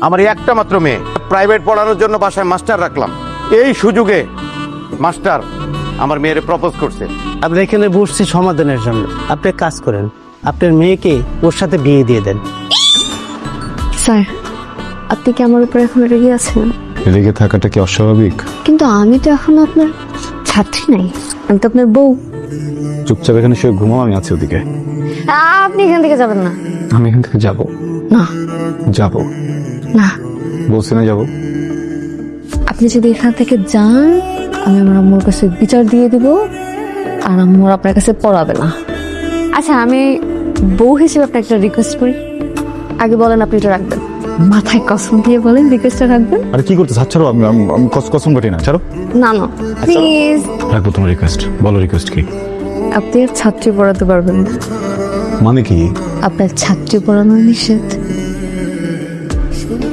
আমার এই একটা মাত্র মেয়ে, প্রাইভেট পড়ানোর জন্য বাসায় মাস্টার রাখলাম। এই সুযোগে মাস্টার আমার মেয়েরে প্রপোজ করছে। আমরা এখানে বসছি সমাধানের জন্য। আপনি এক কাজ করেন, আপনার মেয়েকে ওর সাথে বিয়ে দিয়ে দেন। স্যার, আপনি কি আমার উপর এখন রেগে আছেন? রেগে থাকাটা কি অস্বাভাবিক? কিন্তু আমি তো এখন আপনার ছাত্রী নাই, আমি তো আপনার বউ। চুপচাপ এখানে শুয়ে ঘুমাও, আমি আছি ওদিকে। আপনি এখান থেকে যাবেন না। আমি এখান থেকে যাব না যাব না, বলছি না যাব। আপনি যদি এখান থেকে যান, আমি আমার আম্মুর কাছে বিচার দিয়ে দিব, আর আম্মুর আপনার কাছে পড়াবে না। আচ্ছা, আমি বউ হিসেবে আপনার একটা রিকোয়েস্ট করি। আগে বলেন আপনি এটা রাখবেন, মাথায় কসম দিয়ে বলেন রিকোয়েস্টটা রাখবেন। আরে কি করতে ছাড়ো, আমি কসম কাটি না, ছাড়ো। না না, প্লিজ। রাখবো তোমার রিকোয়েস্ট। বলো রিকোয়েস্ট কি? আপনি আর ছাত্রী পড়াতে পারবেন না। মানে কি? আপনার ছাত্রী পড়ানো নিষেধ।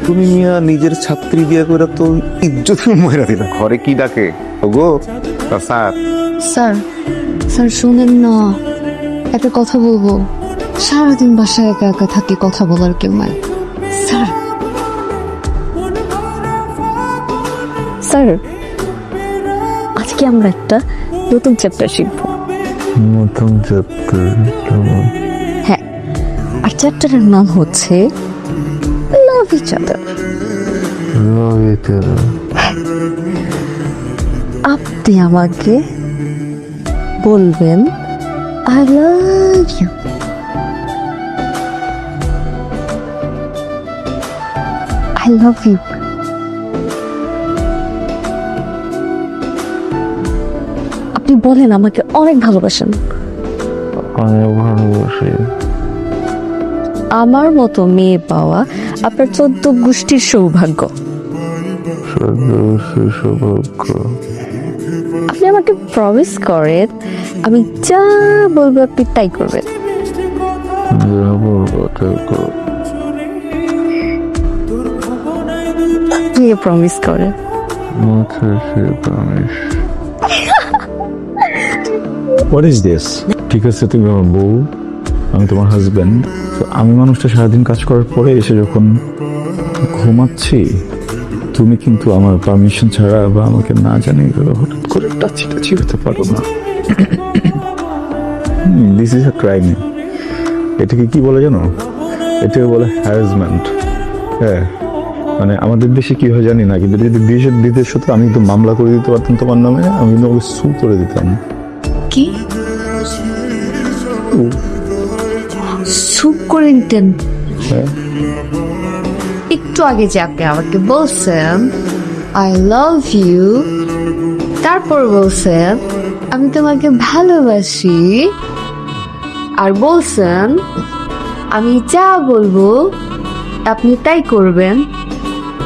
তুমি মিয়া নিজের ছাত্রী বিয়ে করে তো ইজ্জত মহিলা দিলা। ঘরে কি ডাকে? ওগো স্যার। স্যার, স্যার শুনেন না, একটা কথা বলবো। সারাদিন বাসায় একা একা থাকি, কথা বলার কেউ নাই। স্যার, স্যার, আজকে আমরা একটা নতুন চ্যাপ্টার শিখবো। নতুন চ্যাপ্টার? হ্যাঁ, আর চ্যাপ্টারের নাম হচ্ছে লাভ ইচ আদার। আপনি আমাকে বলবেন I love you. I love you. আপনি বলেন আমাকে অনেক ভালোবাসেন। আমার মতো মেয়ে পাওয়া আপনার 14 গোষ্ঠীর সৌভাগ্য। আপনি আমাকে প্রমিস করেন, আমি যা বলবো আপনি তাই করবেন। আপনি প্রমিস করেন। What is this? ঠিক আছে, তুমি আমার বউ, আমি তোমার হাজব্যান্ড। তো আমি মানুষটা সারাদিন কাজ করার পরে এসে যখন ঘুমাচ্ছি, তুমি কিন্তু আমার পারমিশন ছাড়া বা আমাকে না জানিয়ে হঠাৎ করে টাচি হতে পারো না। This is a crime. এটাকে কি বলে জানো? এটাকে বলে হ্যারাসমেন্ট। হ্যাঁ, মানে আমাদের দেশে কি হয় জানি না, কিন্তু যদি বিদেশ হতো আমি তো মামলা করে দিতে পারতাম তোমার নামে, আমি তোমাকে সু করে দিতাম। কি সুপ করে দিতেন? হ্যাঁ, একটু আগে যে আপনি আমাকে বলছেন আই লাভ ইউ, তারপর বলছেন আমি তোমাকে ভালোবাসি, আর বলছেন আমি যা বলবো আপনি তাই করবেন,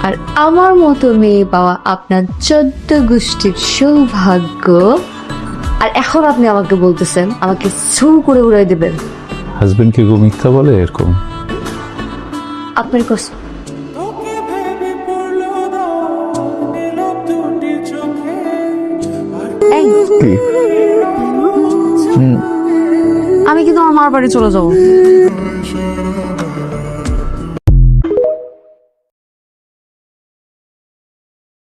আর আমার মতো মেয়ে পাওয়া আপনার 14 গোষ্ঠীর সৌভাগ্য, আর এখন আপনি আমাকে বলতেছেন আমাকে ছু করে উড়াই দেবেন। হাজবেন্ড কি গো মিথ্যা বলে এরকম? আপনার কষ্ট। এই, কি? আমি কিন্তু আমার বাড়ি চলে যাবো।